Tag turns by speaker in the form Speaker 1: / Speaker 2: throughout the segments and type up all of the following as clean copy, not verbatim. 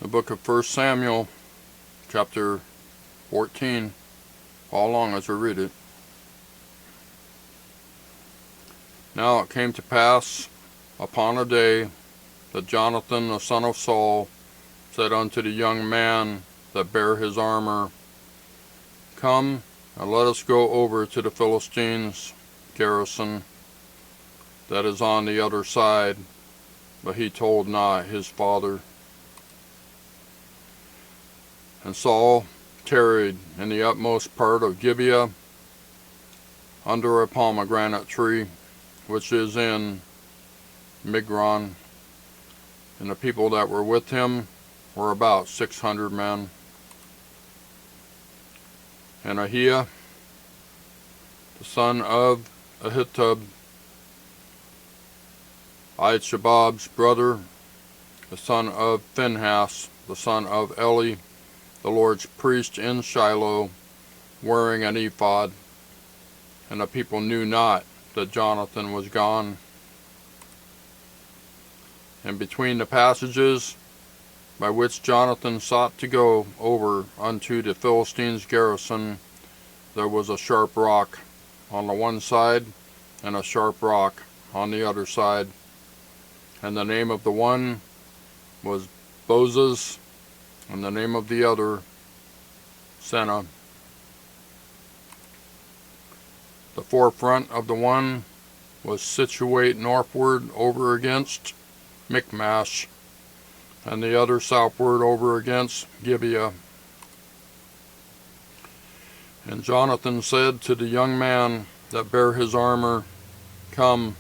Speaker 1: The book of 1 Samuel, chapter 14. Follow along as we read it. Now it came to pass upon a day that Jonathan the son of Saul said unto the young man that bare his armor, Come, and let us go over to the Philistines' garrison that is on the other side. But he told not his father. And Saul tarried in the utmost part of Gibeah under a pomegranate tree, which is in Migron. And the people that were with him were about 600 men. And Ahiah, the son of Ahitub, Ahishabab's brother, the son of Phinehas, the son of Eli, the Lord's priest in Shiloh, wearing an ephod. And the people knew not that Jonathan was gone. And between the passages by which Jonathan sought to go over unto the Philistines' garrison, there was a sharp rock on the one side, and a sharp rock on the other side. And the name of the one was Bozez, and the name of the other Seneh. The forefront of the one was situate northward over against Michmash, and the other southward over against Gibeah. And Jonathan said to the young man that bare his armor, Come,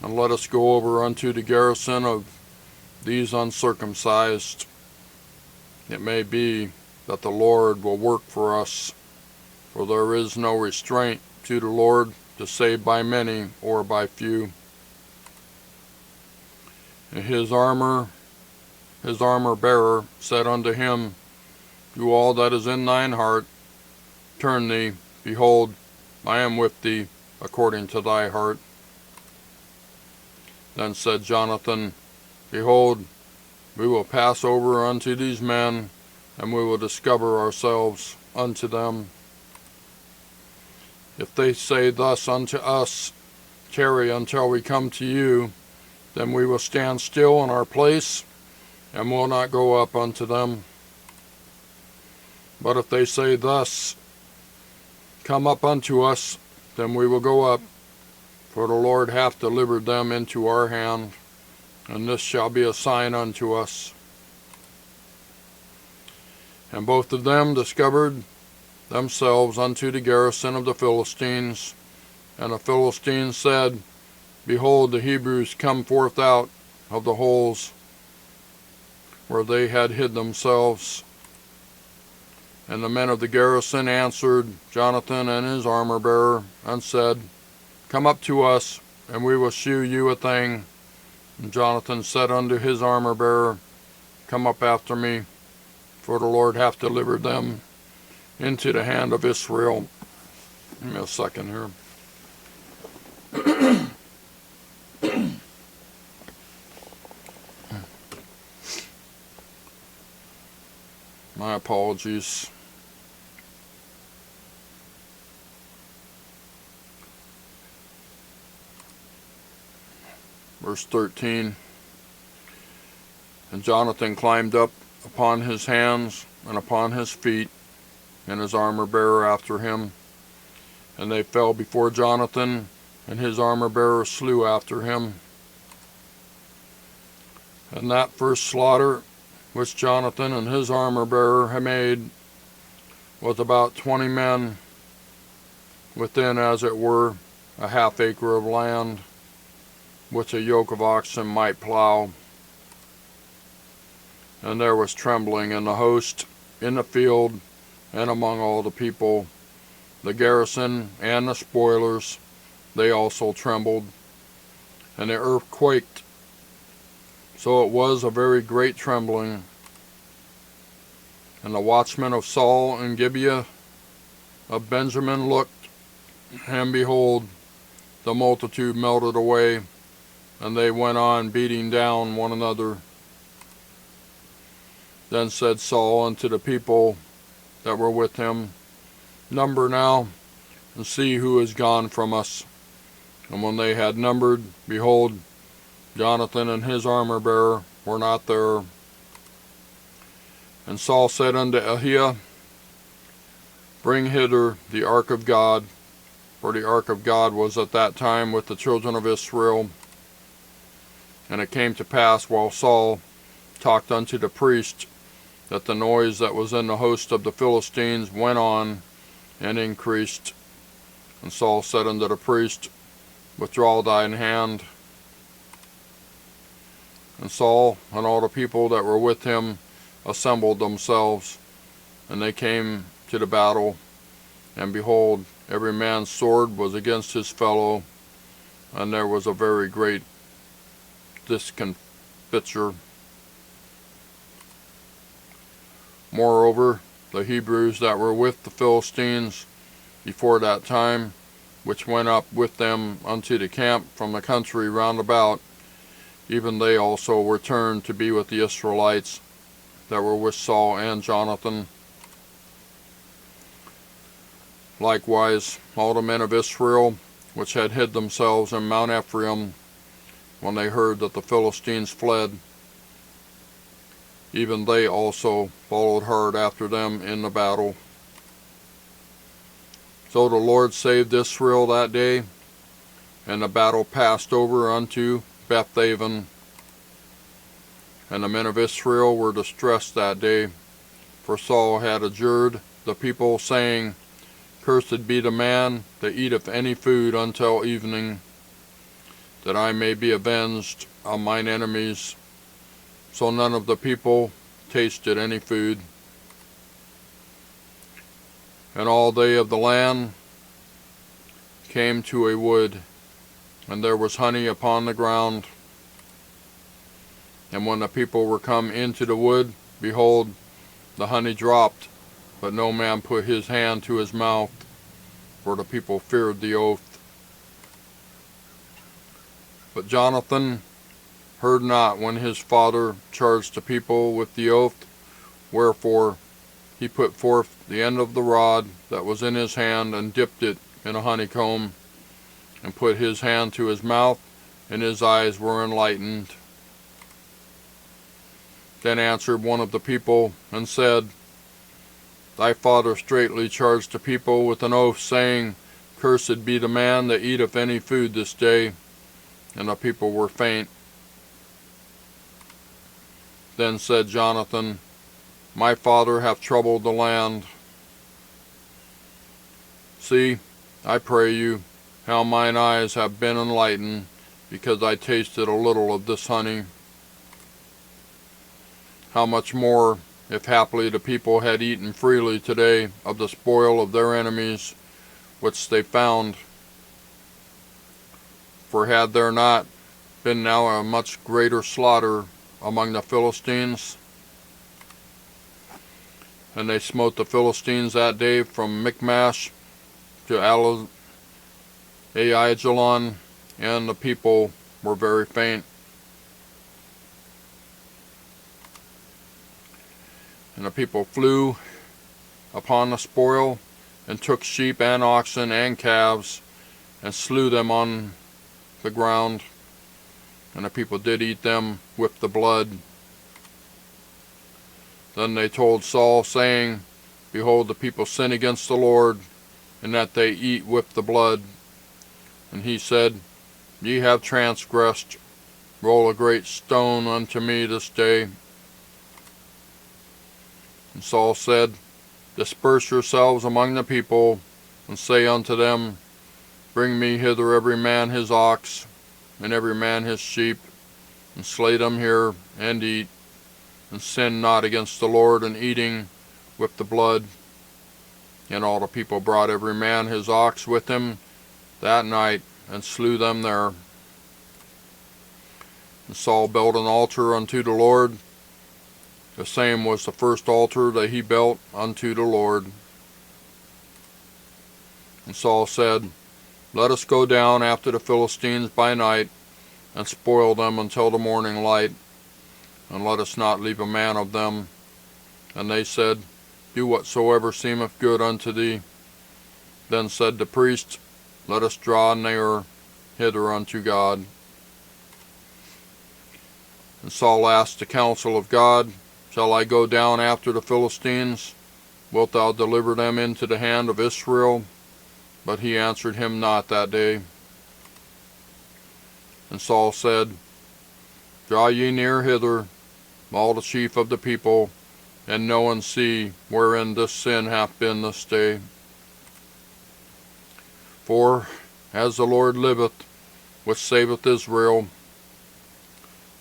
Speaker 1: and let us go over unto the garrison of these uncircumcised. It may be that the Lord will work for us, for there is no restraint to the Lord to save by many or by few. And his armor bearer said unto him, Do all that is in thine heart, turn thee, behold, I am with thee, according to thy heart. Then said Jonathan, Behold, we will pass over unto these men, and we will discover ourselves unto them. If they say thus unto us, Tarry until we come to you, then we will stand still in our place, and will not go up unto them. But if they say thus, Come up unto us, then we will go up, for the Lord hath delivered them into our hand, and this shall be a sign unto us. And both of them discovered themselves unto the garrison of the Philistines. And the Philistines said, Behold, the Hebrews come forth out of the holes where they had hid themselves. And the men of the garrison answered Jonathan and his armor-bearer, and said, Come up to us, and we will shew you a thing. And Jonathan said unto his armor-bearer, Come up after me, for the Lord hath delivered them into the hand of Israel. Give me a second here. My apologies. Verse 13. And Jonathan climbed up upon his hands and upon his feet, and his armor-bearer after him. And they fell before Jonathan, and his armor-bearer slew after him. And that first slaughter which Jonathan and his armor-bearer had made was about 20 men, within, as it were, a half acre of land, which a yoke of oxen might plow. And there was trembling in the host, in the field, and among all the people. The garrison and the spoilers, they also trembled, and the earth quaked. So it was a very great trembling. And the watchmen of Saul and Gibeah of Benjamin looked, and behold, the multitude melted away, and they went on beating down one another. Then said Saul unto the people that were with him, Number now, and see who is gone from us. And when they had numbered, behold, Jonathan and his armor-bearer were not there. And Saul said unto Ahiah, Bring hither the ark of God, for the ark of God was at that time with the children of Israel. And it came to pass, while Saul talked unto the priest, that the noise that was in the host of the Philistines went on and increased. And Saul said unto the priest, Withdraw thine hand. And Saul and all the people that were with him assembled themselves, and they came to the battle. And behold, every man's sword was against his fellow, and there was a very great discomfiture. Moreover, the Hebrews that were with the Philistines before that time, which went up with them unto the camp from the country round about, even they also were turned to be with the Israelites that were with Saul and Jonathan. Likewise, all the men of Israel, which had hid themselves in Mount Ephraim, when they heard that the Philistines fled, even they also followed hard after them in the battle. So the Lord saved Israel that day, and the battle passed over unto Bethaven. And the men of Israel were distressed that day, for Saul had adjured the people, saying, Cursed be the man that eateth any food until evening, that I may be avenged on mine enemies. So none of the people tasted any food. And all they of the land came to a wood, and there was honey upon the ground. And when the people were come into the wood, behold, the honey dropped, but no man put his hand to his mouth, for the people feared the oath. But Jonathan heard not when his father charged the people with the oath, wherefore he put forth the end of the rod that was in his hand, and dipped it in a honeycomb, and put his hand to his mouth, and his eyes were enlightened. Then answered one of the people, and said, Thy father straitly charged the people with an oath, saying, Cursed be the man that eateth any food this day. And the people were faint. Then said Jonathan, My father hath troubled the land. See, I pray you, how mine eyes have been enlightened, because I tasted a little of this honey. How much more, if haply the people had eaten freely today of the spoil of their enemies, which they found. For had there not been now a much greater slaughter among the Philistines? And they smote the Philistines that day from Michmash to Aijalon, and the people were very faint. And the people flew upon the spoil, and took sheep and oxen and calves, and slew them on the ground. And the people did eat them with the blood. Then they told Saul, saying, Behold, the people sin against the Lord, in that they eat with the blood. And he said, Ye have transgressed. Roll a great stone unto me this day. And Saul said, Disperse yourselves among the people, and say unto them, Bring me hither every man his ox, and every man his sheep, and slay them here, and eat, and sin not against the Lord in eating with the blood. And all the people brought every man his ox with him that night, and slew them there. And Saul built an altar unto the Lord. The same was the first altar that he built unto the Lord. And Saul said, Let us go down after the Philistines by night, and spoil them until the morning light, and let us not leave a man of them And they said, Do whatsoever seemeth good unto thee. Then said the priest, Let us draw near hither unto God. And Saul asked the counsel of God, Shall I go down after the Philistines? Wilt thou deliver them into the hand of Israel? But he answered him not that day. And Saul said, Draw ye near hither, all the chief of the people, and know and see wherein this sin hath been this day. For, as the Lord liveth, which saveth Israel,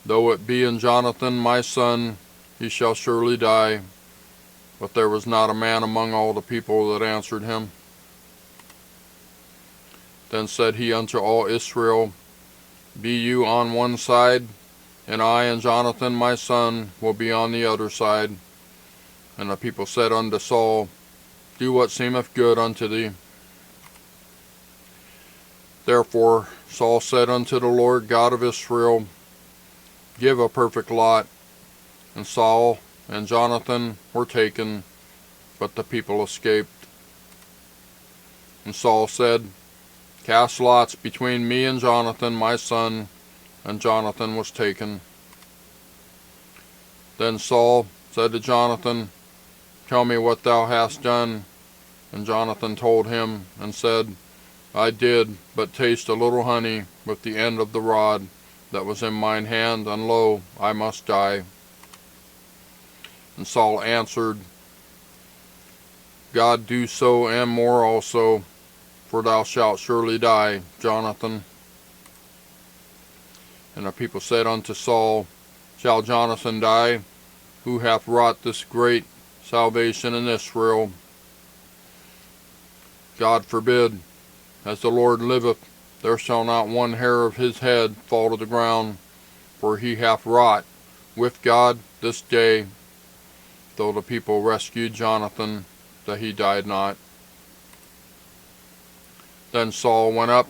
Speaker 1: though it be in Jonathan my son, he shall surely die. But there was not a man among all the people that answered him. Then said he unto all Israel, Be you on one side, and I and Jonathan my son will be on the other side. And the people said unto Saul, Do what seemeth good unto thee. Therefore Saul said unto the Lord God of Israel, Give a perfect lot. And Saul and Jonathan were taken, but the people escaped. And Saul said, Cast lots between me and Jonathan my son. And Jonathan was taken. Then Saul said to Jonathan, Tell me what thou hast done. And Jonathan told him, and said, I did but taste a little honey with the end of the rod that was in mine hand, and lo, I must die. And Saul answered, God do so and more also, for thou shalt surely die, Jonathan. And the people said unto Saul, Shall Jonathan die, who hath wrought this great salvation in Israel? God forbid. As the Lord liveth, there shall not one hair of his head fall to the ground, for he hath wrought with God this day, though the people rescued Jonathan, that he died not. Then Saul went up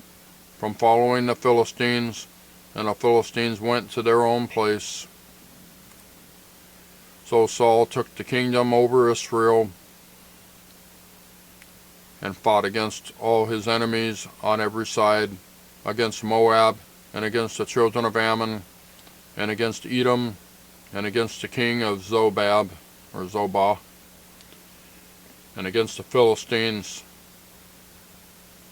Speaker 1: from following the Philistines, and the Philistines went to their own place. So Saul took the kingdom over Israel, and fought against all his enemies on every side, against Moab, and against the children of Ammon, and against Edom, and against the king of Zobah, and against the Philistines.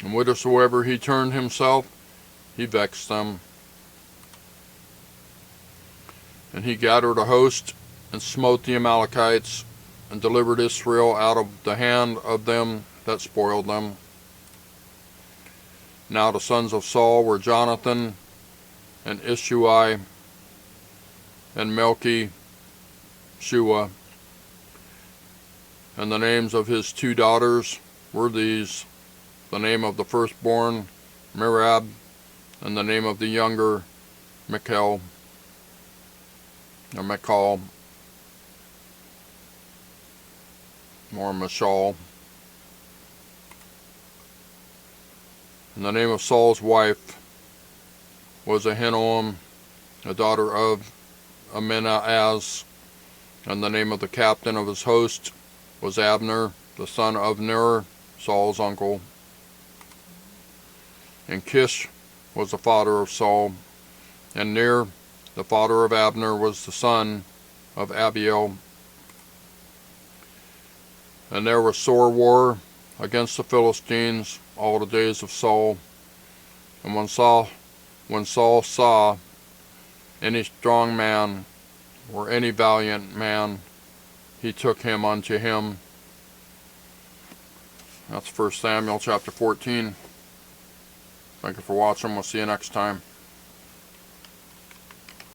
Speaker 1: And whithersoever he turned himself, he vexed them. And he gathered a host, and smote the Amalekites, and delivered Israel out of the hand of them that spoiled them. Now the sons of Saul were Jonathan, and Ishui, and Melchi-Shua. And the names of his 2 daughters were these: the name of the firstborn, Merab, and the name of the younger, Michal, or Michal, or Michal. And the name of Saul's wife was Ahinoam, the daughter of Amminadab. And the name of the captain of his host was Abner, the son of Ner, Saul's uncle. And Kish was the father of Saul. And Ner, the father of Abner, was the son of Abiel. And there was sore war against the Philistines all the days of Saul. And when Saul saw any strong man or any valiant man, he took him unto him. That's 1 Samuel chapter 14. Thank you for watching. We'll see you next time.